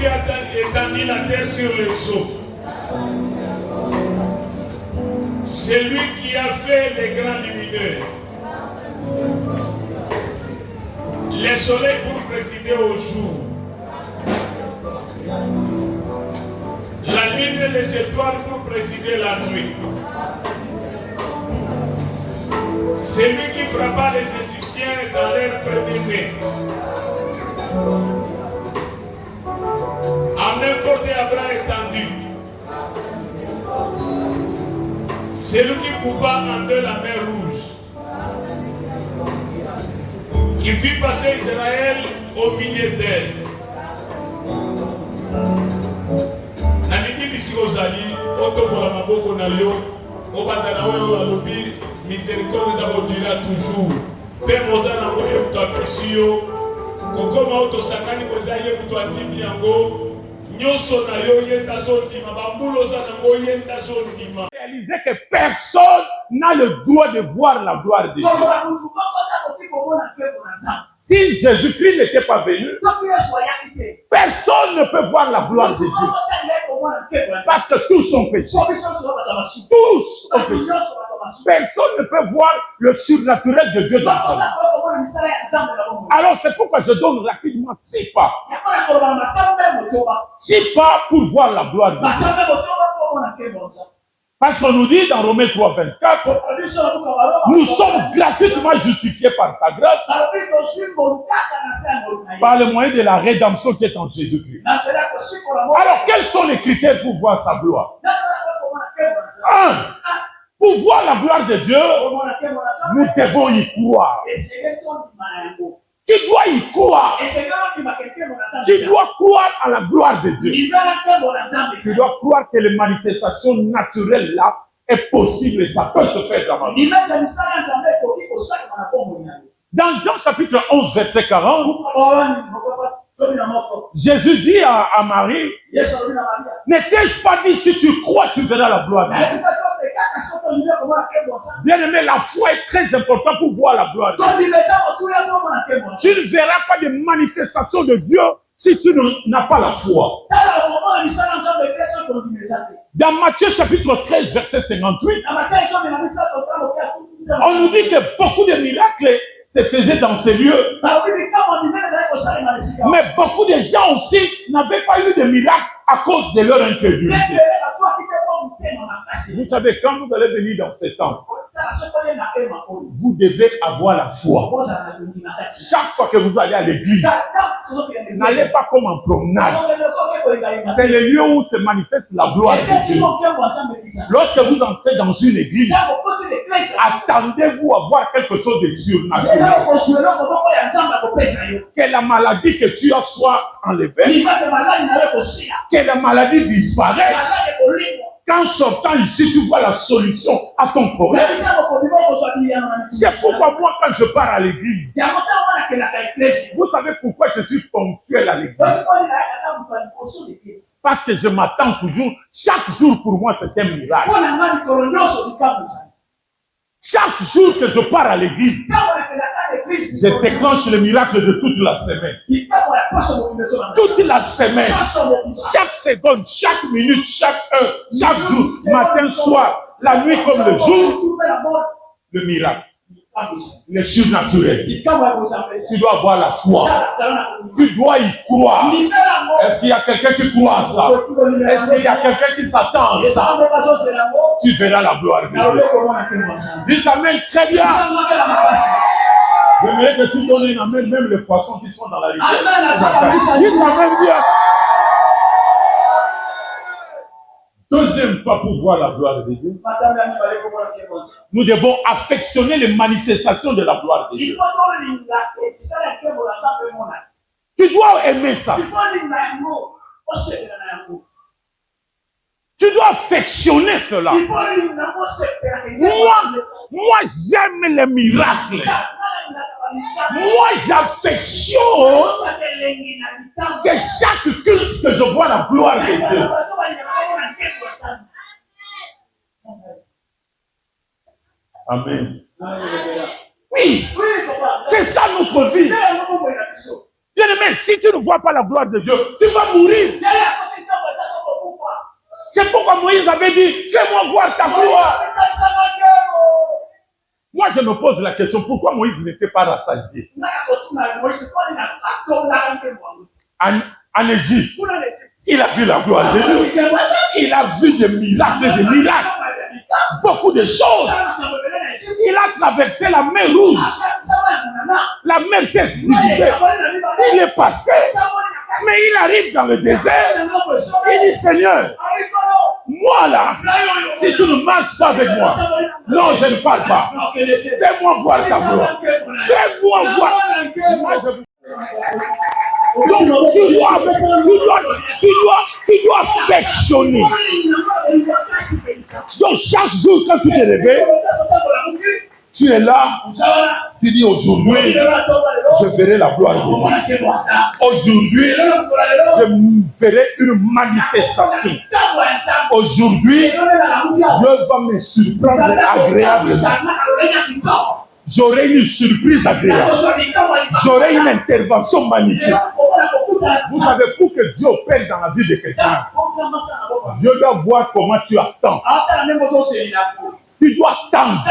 qui a étendu la terre sur les eaux. C'est lui qui a fait les grands lumineux. Les soleils pour présider au jour. La lune et les étoiles pour présider la nuit. C'est lui qui frappa les Égyptiens dans leur premier-né. À main forte et à bras étendus. C'est lui qui coupa en deux la mer rouge. Qui fit passer Israël au milieu d'elle. Namidi bisi ozali, otokola maboko na yo, obandana oyo alobi, miséricorde d'abodira toujours. Père Mozana oyo mutapesi yo, kokoma otosangani koza ye mutu andimi yango, nyonso na yo yenda zondima, bambulo za nango yenda zondima. Réalisez que personne n'a le droit de voir la gloire de Dieu. Si Jésus-Christ n'était pas venu, personne ne peut voir la gloire de Dieu. Parce que tous ont péché. Tous ont péché. Personne ne peut voir le surnaturel de Dieu dans sa vie. Alors c'est pourquoi je donne rapidement 6 pas. 6 pas pour voir la gloire de Dieu. Parce qu'on nous dit dans Romains 3, 24, nous sommes gratuitement justifiés par sa grâce, par le moyen de la rédemption qui est en Jésus-Christ. Alors, quels sont les critères pour voir sa gloire? 1. Pour voir la gloire de Dieu, nous devons y croire. Tu dois y croire. Tu dois croire à la gloire de Dieu. Tu dois croire que les manifestations naturelles là est possible et ça peut se faire dans ma vie. Dans Jean chapitre 11 verset 40, Jésus dit à Marie, ne t'ai-je pas dit si tu crois tu verras la gloire de Dieu? Bien aimé, la foi est très importante pour voir la gloire de Dieu. Tu ne verras pas de manifestation de Dieu si tu n'as pas la foi. Dans Matthieu chapitre 13 verset 58, on nous dit que beaucoup de miracles se faisaient dans ces lieux. Mais beaucoup de gens aussi n'avaient pas eu de miracle à cause de leur incrédulité. Vous savez, quand vous allez venir dans ce temps, vous devez avoir la foi. Chaque fois que vous allez à l'église, n'allez pas comme en promenade. C'est le lieu où se manifeste la gloire de Dieu. Lorsque vous entrez dans une église, attendez-vous à voir quelque chose de surnaturel. Que la maladie que tu as soit enlevée, que la maladie disparaisse. Qu'en sortant ici, tu vois la solution à ton problème. C'est pourquoi moi, quand je pars à l'église, vous savez pourquoi je suis ponctuel à l'église? Parce que je m'attends toujours, chaque jour pour moi, c'est un miracle. Chaque jour que je pars à l'église, je déclenche le miracle de toute la semaine. Toute la semaine, chaque seconde, chaque minute, chaque heure, chaque jour, matin, soir, la nuit comme le jour, le miracle, le surnaturel. Tu dois avoir la foi. Tu dois y croire. Est-ce qu'il y a quelqu'un qui croit à ça? Est-ce qu'il y a quelqu'un qui s'attend à ça? Tu verras la gloire de Dieu. Dites amen, très bien. J'aimerais que tu donnes une amen, même les poissons qui sont dans la rivière. Dites amen bien. Deuxième pas pour voir la gloire de Dieu. Nous devons affectionner les manifestations de la gloire de Dieu. Tu dois aimer ça. Tu dois affectionner cela. Moi j'aime les miracles. Moi, j'affectionne que chaque culte que je vois la gloire de Dieu. Amen. Oui, c'est ça notre vie. Bien-aimé, si tu ne vois pas la gloire de Dieu, tu vas mourir. C'est pourquoi Moïse avait dit, fais-moi voir ta gloire. Moi, je me pose la question, pourquoi Moïse n'était pas rassasié? En Égypte, il a vu la gloire de Dieu. Il a vu des miracles, beaucoup de choses. Il a traversé la mer Rouge. La mer s'est divisée. Il est passé. Mais il arrive dans le désert. Il dit, Seigneur, moi là, si tu ne marches pas avec moi, non, je ne parle pas. Fais-moi voir ta gloire. Fais-moi voir. Donc, tu dois affectionner. Donc, chaque jour, quand tu te réveilles, tu es là, tu dis aujourd'hui, je verrai la gloire de Dieu. Aujourd'hui, je verrai une manifestation. Aujourd'hui, Dieu va me surprendre agréablement. J'aurai une surprise agréable. J'aurai une intervention magnifique. Vous savez, pour que Dieu opère dans la vie de quelqu'un, Dieu doit voir comment tu attends. Tu dois attendre.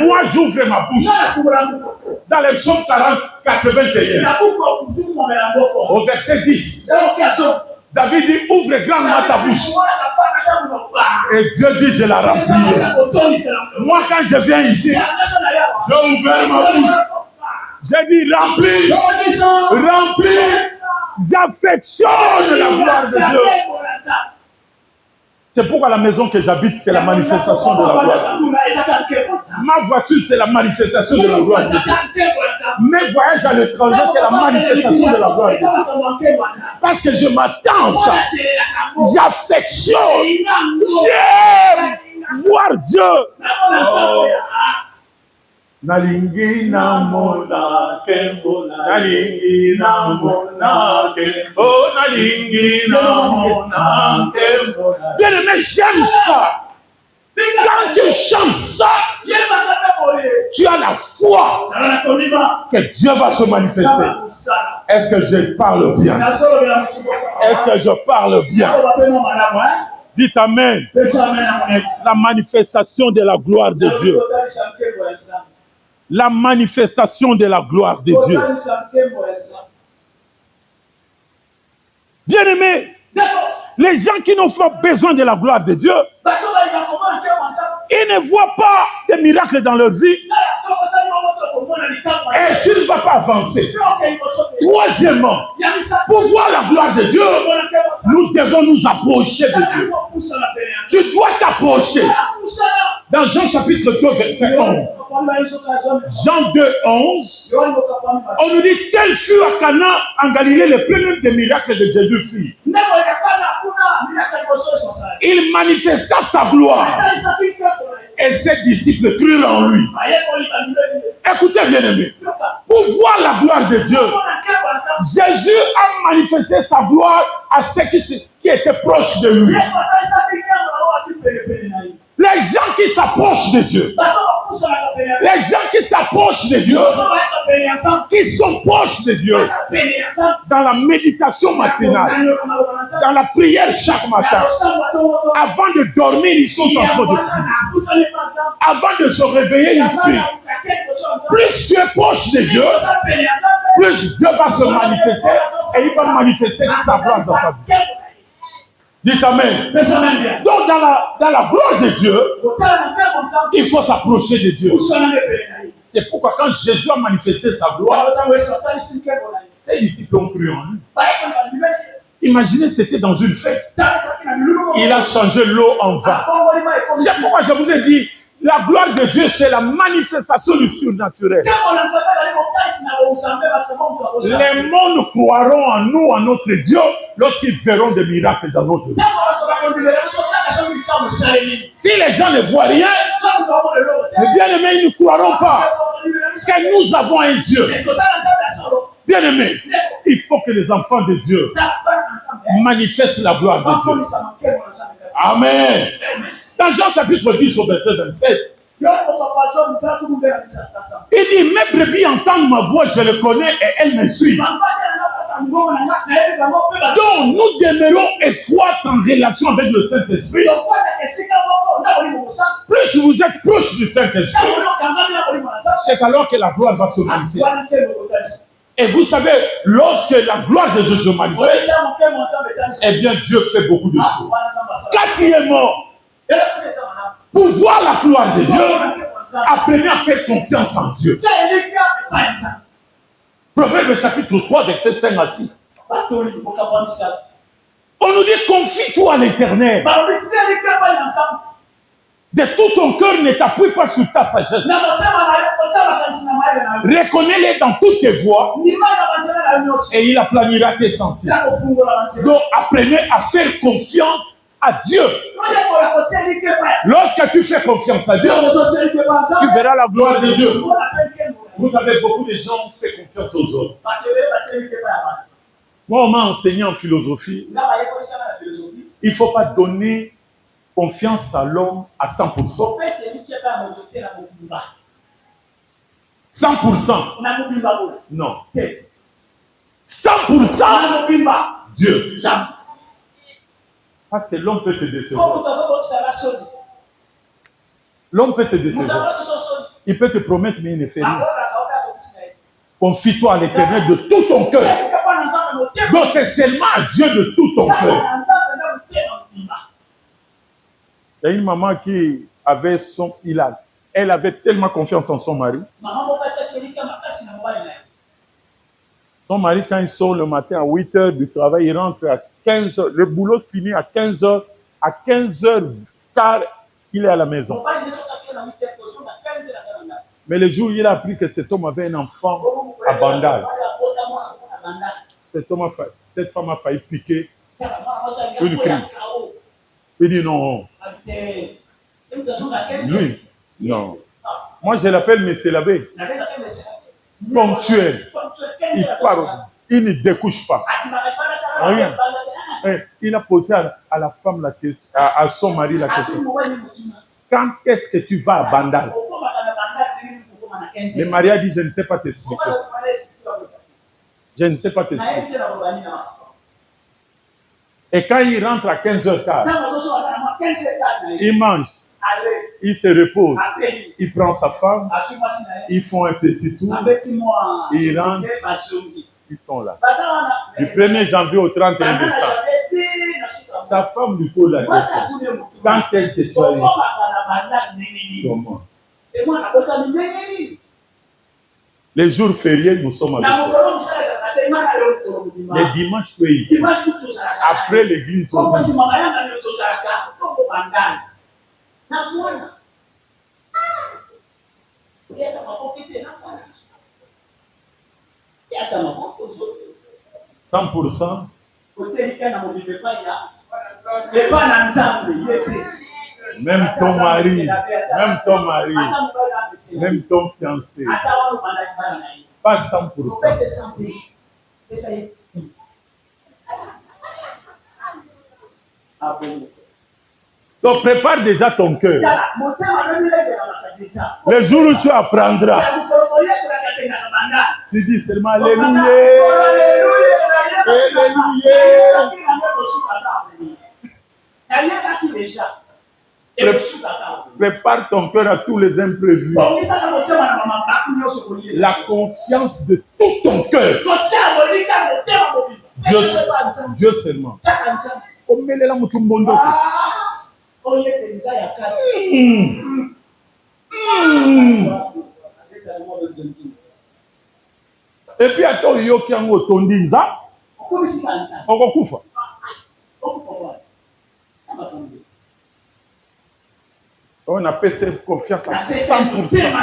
Moi, j'ouvre ma bouche. Dans les psaumes 40, 81, au verset 10, David dit, ouvre grandement ta bouche. Et Dieu dit, je la remplis. Moi, quand je viens ici, j'ai ouvert ma bouche. J'ai dit, remplis, remplis. J'affectionne la gloire de Dieu. C'est pourquoi la maison que j'habite, c'est la manifestation de la gloire. Ma voiture, c'est la manifestation de la gloire de Dieu. Mes voyages à l'étranger, c'est la manifestation de la gloire de Dieu. Parce que je m'attends à ça. J'affectionne. J'aime voir Dieu. Oh. Nalingi namona kembola, nalingi namona kembola, oh nalingi namona kembola. Bien-aimé, j'aime ça. Quand tu chantes ça, tu as la foi que Dieu va se manifester. Est-ce que je parle bien? Est-ce que je parle bien? Dites Amen. La manifestation de la gloire de Dieu. La manifestation de la gloire de Dieu. Bien-aimés, les gens qui n'ont pas besoin de la gloire de Dieu, ils ne voient pas des miracles dans leur vie. Et tu ne vas pas avancer. Troisièmement, pour voir la gloire de Dieu, nous devons nous approcher de Dieu. Tu dois t'approcher. Dans Jean chapitre 2, verset 11. Jean 2, 11. On nous dit, tel fut à Cana en Galilée le premier des miracles de Jésus fit. Il manifesta sa gloire. Et ses disciples crurent en lui. Écoutez, bien-aimés, pour voir la gloire de Dieu, Jésus a manifesté sa gloire à ceux qui étaient proches de lui. Les gens qui s'approchent de Dieu, les gens qui s'approchent de Dieu, qui sont proches de Dieu, dans la méditation matinale, dans la prière chaque matin, avant de dormir, ils sont en train de prier. Avant de se réveiller, ils prient. Plus tu es proche de Dieu, plus Dieu va se manifester et il va manifester sa gloire dans ta vie. Dites Amen. Donc dans la gloire de Dieu, il faut s'approcher de Dieu. C'est pourquoi quand Jésus a manifesté sa gloire, ses disciples ont cru en lui. Imaginez, c'était dans une fête. Il a changé l'eau en vin. C'est pourquoi je vous ai dit, la gloire de Dieu, c'est la manifestation du surnaturel. Les mondes croiront en nous, en notre Dieu, lorsqu'ils verront des miracles dans notre vie. Si les gens ne voient rien, les bien-aimés, ils ne croiront pas que nous avons un Dieu. Bien-aimés, il faut que les enfants de Dieu manifestent la gloire de Dieu. Amen. Dans Jean chapitre 10 au verset 27, il dit, mes brebis entendent ma voix, je le connais et elles me suivent. Donc, nous demeurons étroits en relation avec le Saint-Esprit. Plus vous êtes proche du Saint-Esprit, c'est alors que la gloire va se manifester. Et vous savez, lorsque la gloire de Dieu se manifeste, eh bien, Dieu fait beaucoup de choses. Quatrièmement, pour voir la gloire de Dieu, apprenez à faire confiance en Dieu. Proverbe chapitre 3, verset 5 à 6. On nous dit, confie-toi à l'Éternel. De tout ton cœur, ne t'appuie pas sur ta sagesse. Reconnais-les dans toutes tes voies et il aplanira tes sentiers. Donc, apprenez à faire confiance à Dieu. Lorsque tu fais confiance à Dieu, tu verras la gloire de Dieu. Vous savez, beaucoup de gens font confiance aux autres. Moi, on m'a enseigné en philosophie, il ne faut pas donner confiance à l'homme à 100%. 100%. Non. 100% Dieu. Parce que l'homme peut te décevoir. L'homme peut te décevoir. Il peut te promettre, mais il ne fait rien. Confie-toi à l'Éternel de tout ton cœur. Donc c'est seulement à Dieu de tout ton cœur. Il y a une maman qui avait elle avait tellement confiance en son mari. Son mari, quand il sort le matin à 8 h du travail, il rentre à 15 h. Le boulot finit à 15 h. À 15 h 15, il est à la maison. Mais le jour où il a appris que cet homme avait un enfant à Bandal, cette femme a failli piquer une crise. Il dit non. Lui, non. Moi, je l'appelle Monsieur l'abbé. Ponctuel. Il parle. Il ne découche pas. Rien. Il a posé à la femme la question, à son mari la question. Quand est-ce que tu vas à Bandal? Le mari a dit, je ne sais pas t'expliquer. Je ne sais pas t'expliquer. Et quand il rentre à 15h15, il mange, il se repose, il prend sa femme, ils font un petit tour, ils rentrent, ils sont là. Du 1er janvier au 31 décembre, sa femme lui pose la question. Quand est-ce que tu vas aller? Comment? Les jours fériés, nous sommes avec toi. Les dimanches, tu es ici. Après l'église, on est ici. Même ton mari, même ton fiancé, pas 100%. Donc prépare déjà ton cœur. Le jour où tu apprendras, tu dis seulement Alléluia. Alléluia. Prépare ton cœur à tous les imprévus. La confiance de tout ton cœur. Dieu seulement. Et puis attends, yoki yango tondinza. Okokufa. On appelle cette confiance à 100%.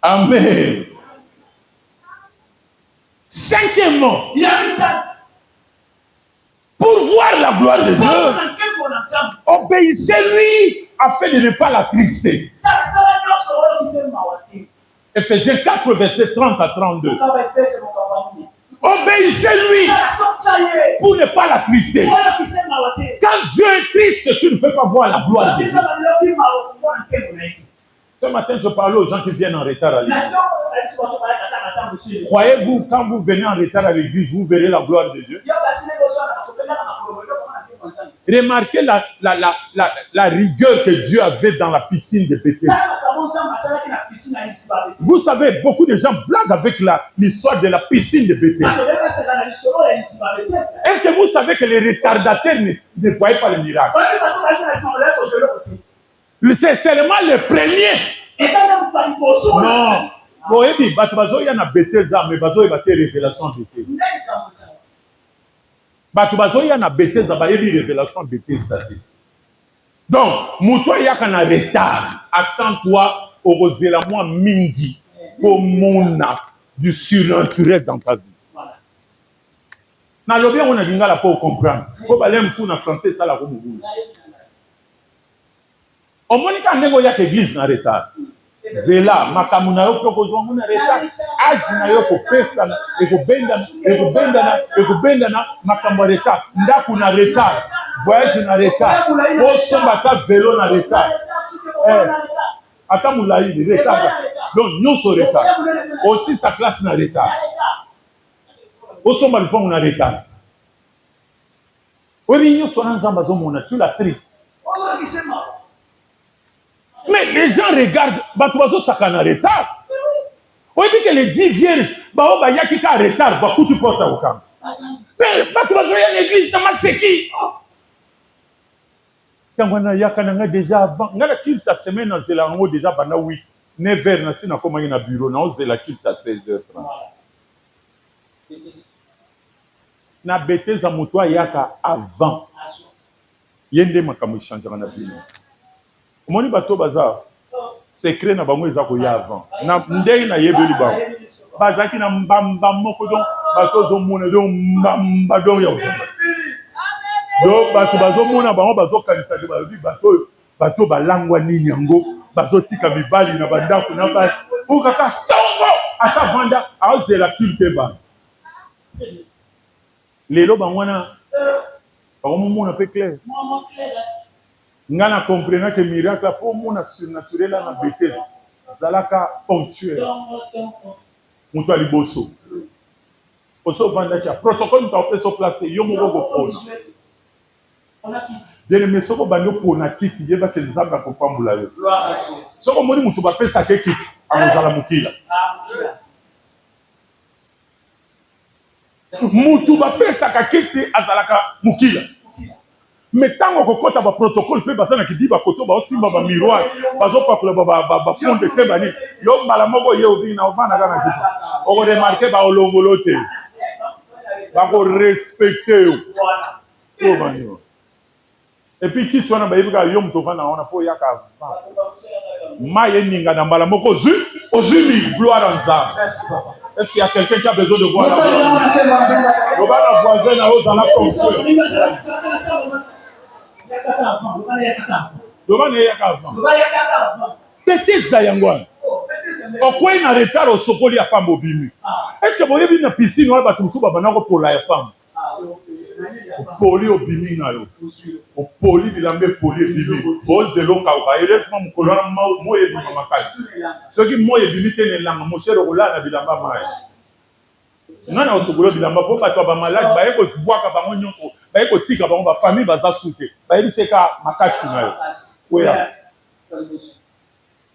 Amen. Cinquièmement, pour voir la gloire de Dieu, obéissez-lui afin de ne pas l'attrister. Ephésiens 4, verset 30 à 32. Obéissez-lui pour ne pas l'attrister. Quand Dieu est triste, tu ne peux pas voir la gloire de Dieu. Ce matin, je parlais aux gens qui viennent en retard à l'église. Croyez-vous, quand vous venez en retard à l'église, vous verrez la gloire de Dieu? Remarquez la rigueur que Dieu avait dans la piscine de Bethel. Vous savez, beaucoup de gens blaguent avec l'histoire de la piscine de Bethel. Est-ce que vous savez que les retardataires ne voyaient pas le miracle? C'est seulement le premier. Non. Il y a Bethesda, mais il y a révélation de Bethesda. Il y a Bethesda, il y a révélation de Bethesda. Donc, Moutoua y a un retard. Attends-toi au rosela moi mingi pour mon du surnaturel dans ta vie. Na lobby on a lingala pour comprendre. Faut aller me fou en français ça la comme vous. Au monika ndego ya église na retard. Zela makamuna yo prokozwa muna retard. Aji na yo ko pesa ekobenda na makambo retard. Ndaku na retard. Voyage na retard. Osomba ta vélo na retard. Ata mulai de retard. Donc nyonso retard. Aussi sa classe na retard. Osomba lipango na retard. Ori nyonso na nzamba zo mona tu la triste. Mais les gens regardent, Batuazo Sakana retard. On dit que les 10 vierges, Baoba Yakika retard, Bakou tu portes au camp. Mais Batuazo y a l'église dans ma séqui. Quand on a Yakananga déjà avant, on a la culte à semaine dans Zélango déjà, Bana 8, 9h, na sina comme il y a un bureau, on a la culte à 16h30. Na Bethesda Moutoua Yaka avant. Yende Makamu changera na vie. Moni bato baza secret na bango eza ko ya avant na ndei na yebeli ba bazaki na mbamba moko donc bato zo mona donc mbamba donc ya amen donc bato bazo mona bango bazo kanisa de bato balangwa nini yango bazo tika mibali na bandako na ba o kaka tongo asa vanda azela culte ba lelo bango na bango mona pe clair Ngana comprenant que miracle pour mon surnaturel na Bethesda zalaka ponctuel. Muto aliboso. Oso vanda cha protocole ta peso place yo mo go pose. Dele mesoko bando pona kiti yeba ke nzamba ko pambula yo. Soko moni muto ba pesa ke kiti amozala mukila. Muto ba pesa ka kiti azalaka mukila. Mais tant qu'on compte ba protocole pe basana ki di ba koto ba osimba ba miroir bazo pakula ba fond de tebani yo mala moko ye obi na ovana kana kitu o ko remarquer ba olongolote ba ko respecter o banyo et puis qui tu na ba yibika yo mto vana ona po yaka maye ninga na mala moko ozumi gloire en Nzambe. Est-ce qu'il y a quelqu'un qui a besoin de voir la gloire? Voisin na o dans la fonction. Bethesda yangwana. Pourquoi il n'a retard au sokoli ya pambo bimi? Est-ce que vous avez vu une piscine ou batu musuba banako pola ya pambo? Poli obimi na yo. O poli bilambe poli bimi. O zelo ka ba heureusement mukolona moye bima makati. Ce qui moye bimi tene langa mo cher ola na bilamba mai. Nana osokolo bilamba po bato ba malade ba eko bwaka bango nyonso. Ba eko tika bango ba famille baza souté. Ba yebiseka makasi na yo. Oya.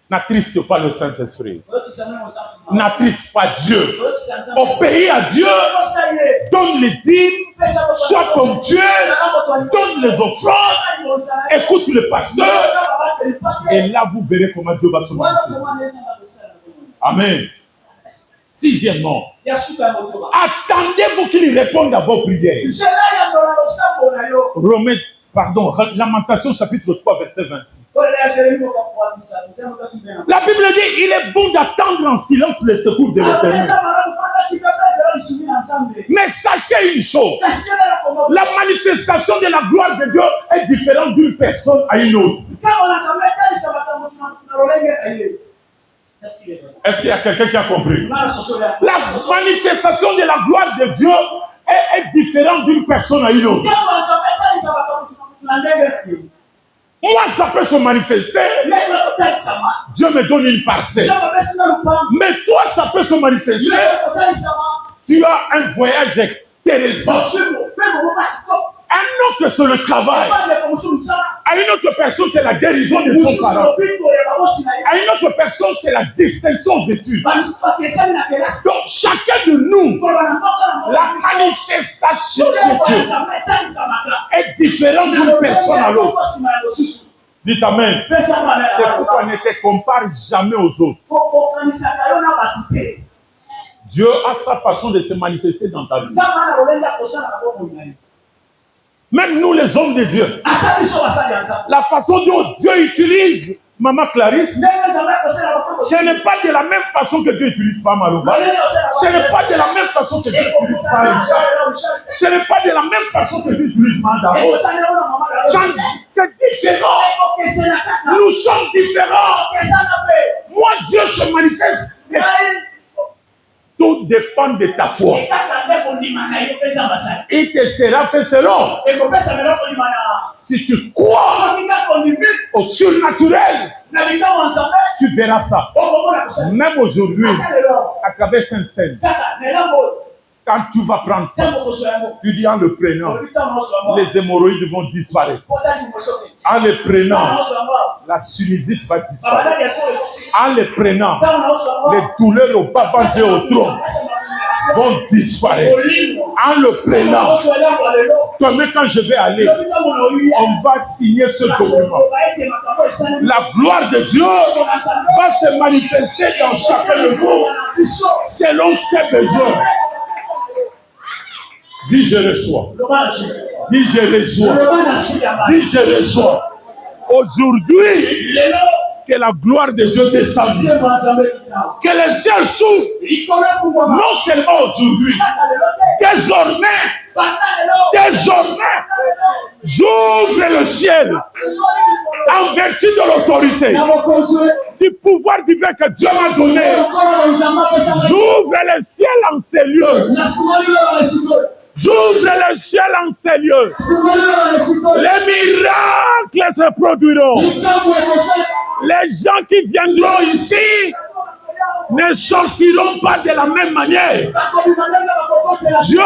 N'attriste pas le Saint-Esprit. N'attriste pas Dieu. Obéis à Dieu. Donne les dîmes. Sois comme Dieu. Donne les offrandes. Écoute le pasteur. Et là, vous verrez comment Dieu va se manifester. Amen. Sixièmement, attendez-vous qu'il réponde à vos prières. Romains, pardon, Lamentation chapitre 3, verset 26. La Bible dit, il est bon d'attendre en silence les secours de l'Éternel. Mais sachez une chose, la manifestation de la gloire de Dieu est différente d'une personne à une autre. Est-ce qu'il y a quelqu'un qui a compris? La manifestation de la gloire de Dieu est différente d'une personne à une autre. Moi, ça peut se manifester. Dieu me donne une parcelle. Mais toi, ça peut se manifester. Tu as un voyage intéressant. Un autre, c'est le travail. À une autre personne, c'est la guérison de son parent. À une autre personne, c'est la distinction aux études. Donc, chacun de nous, la manifestation de Dieu est différente d'une personne à l'autre. Dites Amen. C'est pourquoi ne te compare jamais aux autres. Dieu a sa façon de se manifester dans ta vie. Même nous, les hommes de Dieu, la façon dont Dieu utilise Maman Clarisse, ce n'est pas de la même façon que Dieu utilise Femme Aloba. Ce n'est pas de la même façon que Dieu utilise Femme Richard. Ce n'est pas de la même façon que Dieu utilise Mandaro. C'est différent. Nous sommes différents. Moi, Dieu se manifeste. Tout dépend de ta foi. Il te sera fait selon. Si tu crois au surnaturel, tu verras ça. Même aujourd'hui, à travers Sainte-Seine, quand tu vas prendre ça, tu dis en le prenant, les hémorroïdes vont disparaître. En le prenant, la sinusite va disparaître. En le prenant, les douleurs au bas et au tronc vont disparaître. En le prenant, comme quand je vais aller, on va signer ce document. La gloire de Dieu va se manifester dans chacun de vous selon ses besoins. Dis je reçois. Dis je reçois. Dis je reçois. Aujourd'hui, que la gloire de Dieu descende. Que les cieux s'ouvrent. Non seulement aujourd'hui. Désormais, j'ouvre le ciel en vertu de l'autorité, du pouvoir divin que Dieu m'a donné. J'ouvre le ciel en ces lieux. J'ouvre le ciel en ces lieux. Les miracles se produiront. Les gens qui viendront ici ne sortiront pas de la même manière. Dieu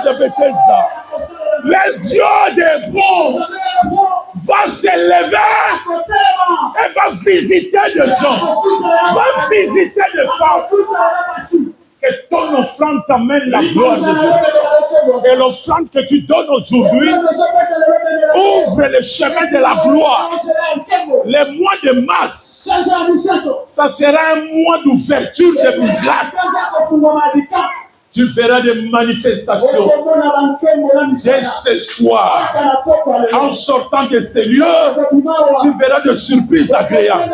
de Bethesda, le Dieu des bons, va s'élever et va visiter des gens, va visiter des femmes. Que ton offrande t'amène la gloire de Dieu. Et l'offrande que tu donnes aujourd'hui ouvre le chemin de la gloire. Le mois de mars, ça sera un mois d'ouverture de miracles. Tu verras des manifestations. Dès ce soir, en sortant de ces lieux, tu verras des surprises agréables.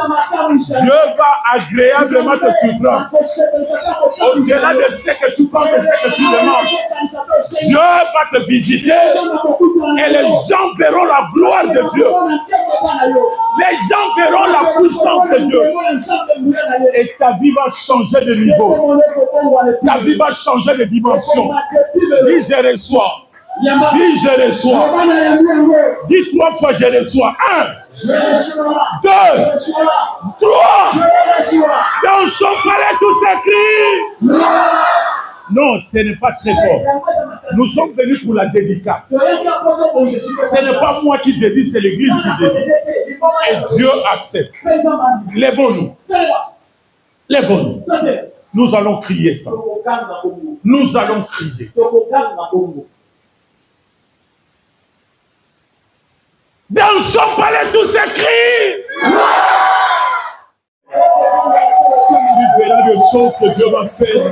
Dieu va agréablement te surprendre. Au-delà de ce que tu penses et ce que tu demandes, Dieu va te visiter et les gens verront la gloire de Dieu. Les gens verront la puissance de Dieu. Et ta vie va changer de niveau. Ta vie va changer de dimension. Dis je reçois. Dis je reçois. Dis 3 fois je reçois. 1, 2, 3. Dans son palais tout s'écrit. Non, ce n'est pas très fort. Nous sommes venus pour la dédicace. Ce n'est pas moi qui dédie, c'est l'église qui dédie. Et Dieu accepte. Lèvons-nous. Lèvons-nous. Nous allons crier ça. Nous allons crier. Dans son palais tout s'écrit. Tu verras des choses que Dieu va faire.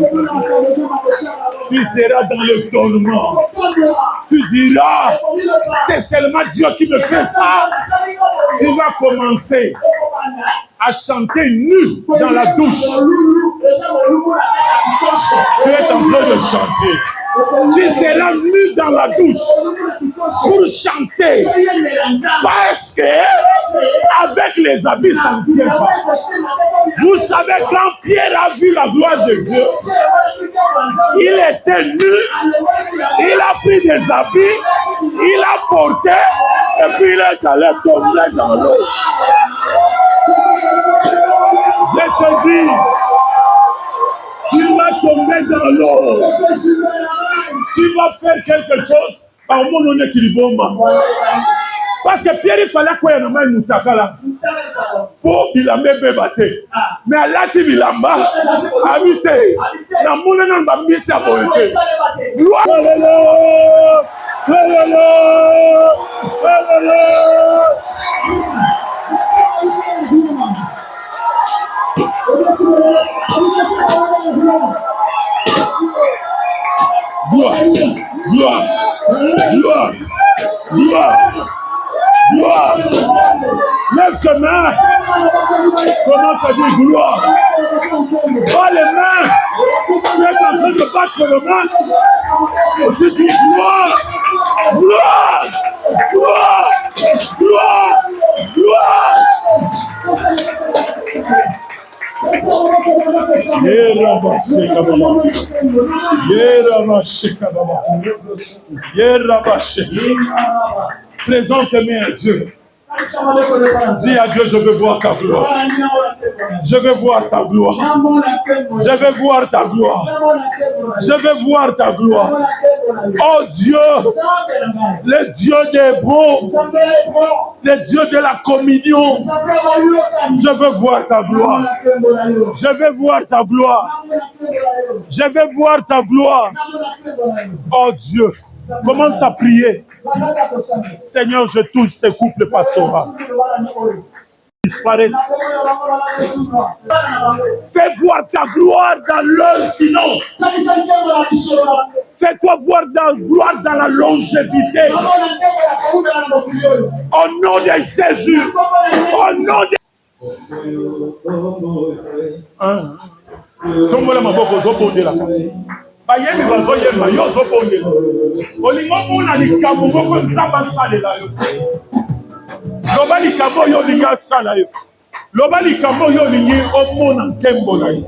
Tu seras dans le tourment. Tu diras, c'est seulement Dieu qui me fait ça. Tu vas commencer à chanter nu dans la douche. Tu es en train de chanter. Tu seras nu dans la douche pour chanter. Parce que avec les habits, ça ne tient pas. Vous savez, quand Pierre a vu la gloire de Dieu, il était nu, il a pris des habits, il a porté, et puis il est allé tomber dans l'eau. Je te dis, tu vas tomber dans l'eau. Tu vas faire quelque chose par mon nom de Kiliboma. Parce que Pierre, il fallait qu'il y ait un main moutakala. Pour il a même battu. Mais à la TV, il a habité. Dans mon nom, il a mis sa volonté. Gloire. Gloire, gloire, gloire, gloire, gloire. Lève tes mains. Commence à dire gloire. Pas les mains. Tu es en train de battre les mains. Tu dis gloire, gloire, gloire, gloire, gloire. Présente tes mains à Dieu. Dis à Dieu, je veux voir ta gloire. Je veux voir ta gloire. Je veux voir ta gloire. Je veux voir ta gloire. Oh Dieu, le Dieu des bons, le Dieu de la communion. Je veux voir ta gloire. Je veux voir ta gloire. Je veux voir ta gloire. Oh Dieu, commence à prier. Seigneur, je touche ces couples pastoraux. Disparaissent. Fais voir ta gloire dans leur finance. Fais-toi voir ta gloire dans la longévité. Au nom de Jésus. Au nom de... bayembi bazoyemba yo ozobondela olingo mona likambo moko nzambe asalela yo loba likambo oyo olingi asala yo loba likambo oyo olingi omona nkembo na yo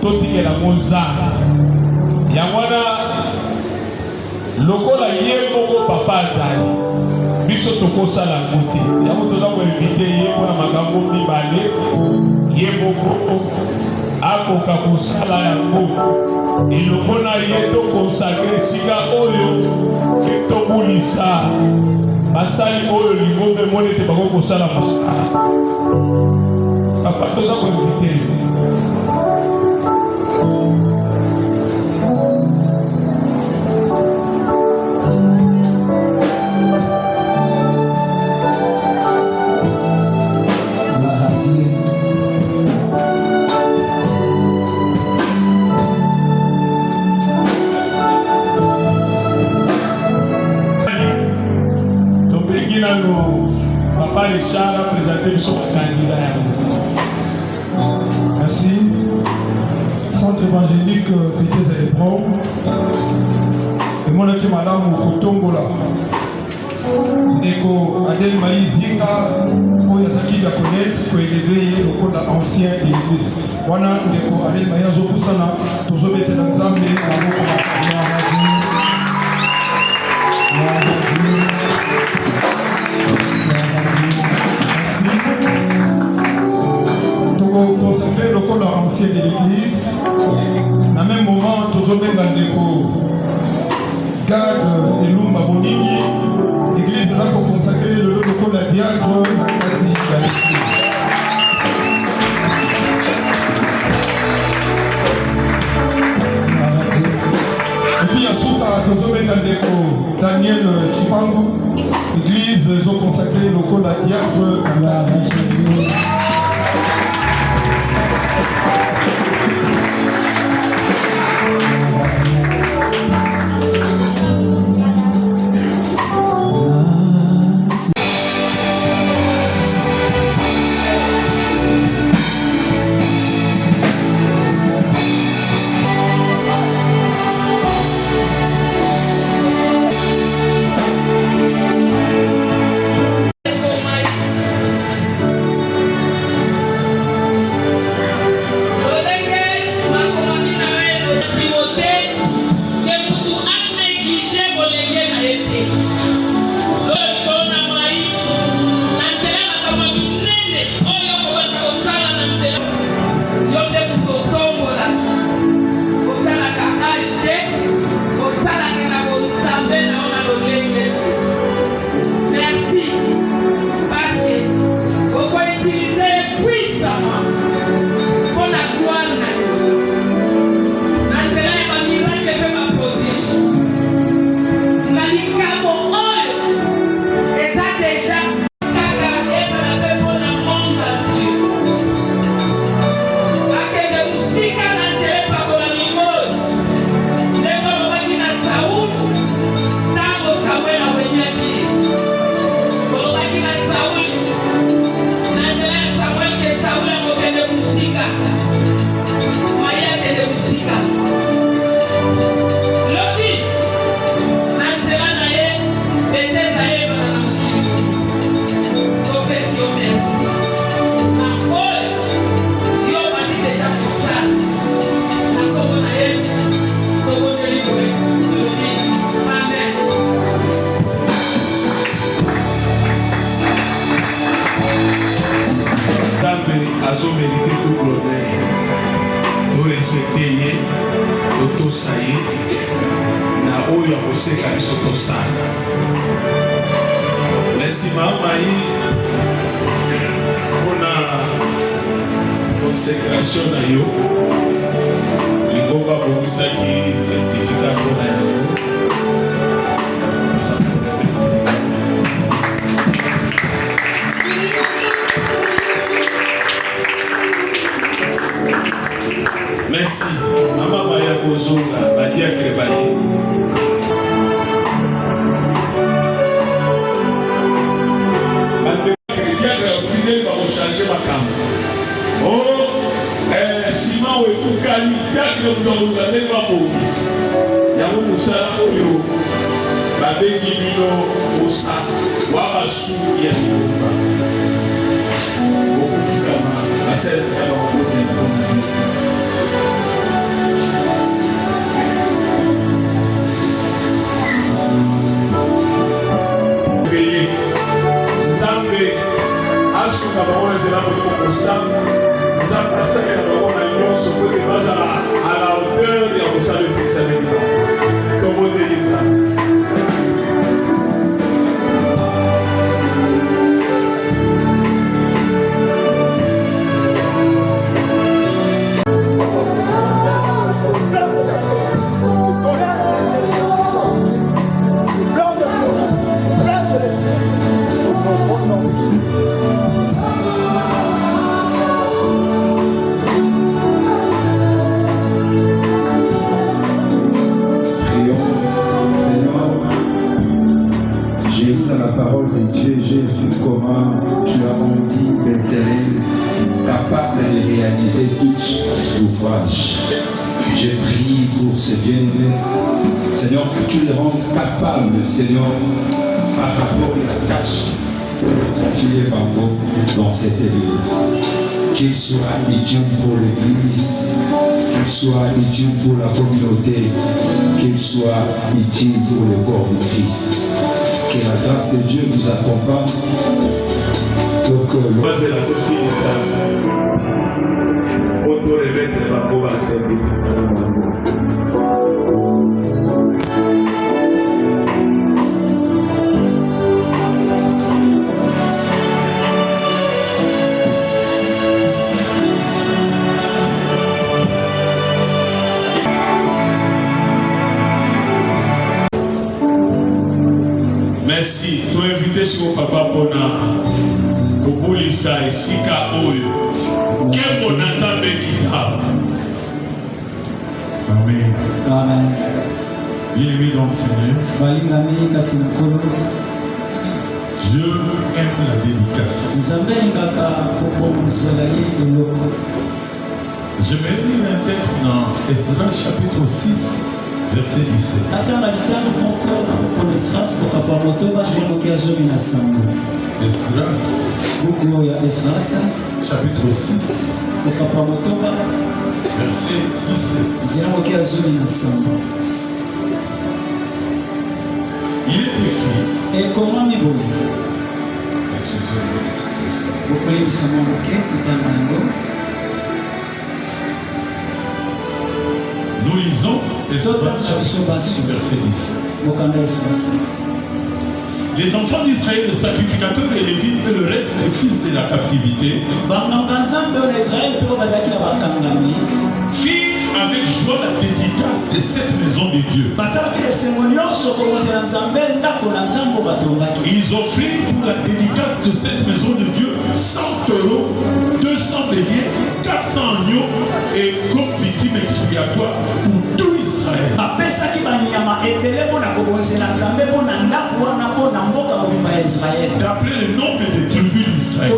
totikela monzana yangwana lokola ye moko papa azali biso tokosala ngote yango toza koinvite ye mpona makambo mibale ye moko akoka kosala yango elongo na ye tokonsakre esika oyo etobulisa basali oyo lingombe moni ete bako kosala mosala papa toza koinvite ye. Papa Richard a présenté son candidat. Merci. Centre évangélique Vitesse et Pro. Et moi, je suis madame Kotongola. Neko Adel Maïzinga, Oyazaki Diakonès, qui est élevé au cours de l'ancien église. Wana Neko Adel Maïzinga, Zokusana, toujours été dans Zambé, consacré le corps ancien de l'église. À même moment, tous les garde et l'umba bonini. L'église a consacré le corps de la diacre. Et puis à Souka, tous les Daniel Chipangu. L'église a consacré le corps de la diacre. Merci maman pour la consécration na yo. Ligonga bokisa ki certificat pour la yo. Merci. Maman Maya Kozonga, Badia Krebaye. Sima wekukani taklo mdonga lema bobisi yango musala oyo babengi bino osa wabasu ya bilumba okufukama basala wakoni Je prie pour ce bien-aimé, Seigneur, que tu les rendes capables, Seigneur, par rapport à la tâche de confier Bango dans cette église. Qu'il soit utile pour l'église, qu'il soit utile pour la communauté, qu'il soit utile pour le corps de Christ. Que la grâce de Dieu vous accompagne. Merci. Tu as invité sur papa Bona. Kobolisa esika oyo. Kembo nazambe kitaba. Amen. Amen. Bien-aimé dans le Seigneur, Dieu aime la dédicace. Je vais lire un texte dans Esdras chapitre 6, verset 17. Esdras chapitre 6, verset 17. Il est écrit. Et comment Nous lisons Esdras chapitre 6, verset 17. Les enfants d'Israël, les sacrificateurs et les Lévites et le reste des fils de la captivité firent avec joie la dédicace de cette maison de Dieu. Ils offrirent pour la dédicace de cette maison de Dieu 100 taureaux, 200 béliers, 400 agneaux et comme victime expiatoire pour tout Israël. D'après le nombre de tribus d'Israël.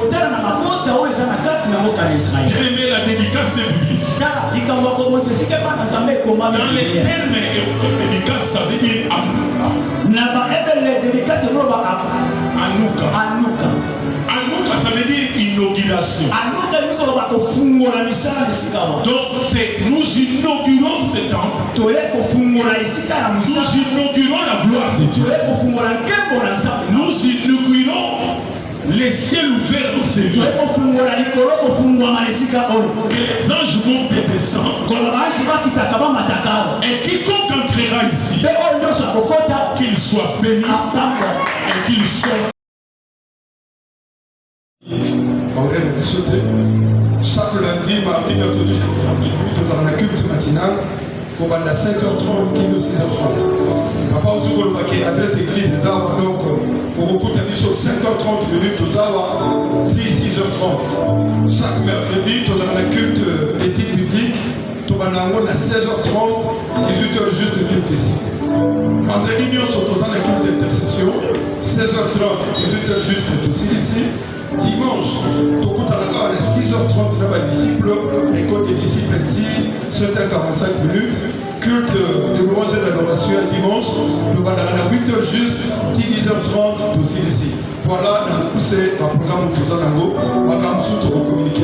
Aimer la dédicace biblique. Dans les termes de dédicace, ça veut dire Anouka. Anouka, ça veut dire inauguration. Donc, nous inaugurons ce temple. Nous inaugurons la gloire de Dieu. Nous inaugurons les ciels ouverts au Seigneur. Que les anges montent et descendent. Et quiconque entrera ici, qu'il soit béni et qu'il soit. Chaque lundi, mardi, mercredi, nous avons la culte matinale. Pour 5h30, 6h30. Papa Ouzouko Lobaki, adresse église des Awa, donc pour beaucoup de sur 5h30 minutes, aux Awa, 6h30. Chaque mercredi, nous avons la culte éthique biblique, nous avons à 16h30, 18h juste de culte ici. Vendredi, nous avons la culte d'intercession, 16h30, 18h juste de aussi ici. Dimanche, nous avons à 6h30 dans les disciples, l'école des disciples dit 7h45 minutes. Culte de louange et d'adoration à dimanche, nous avons à 8h juste, 10h30 aussi ici. Voilà, nous avons poussé un programme pour Zanango, nous avons communiqué.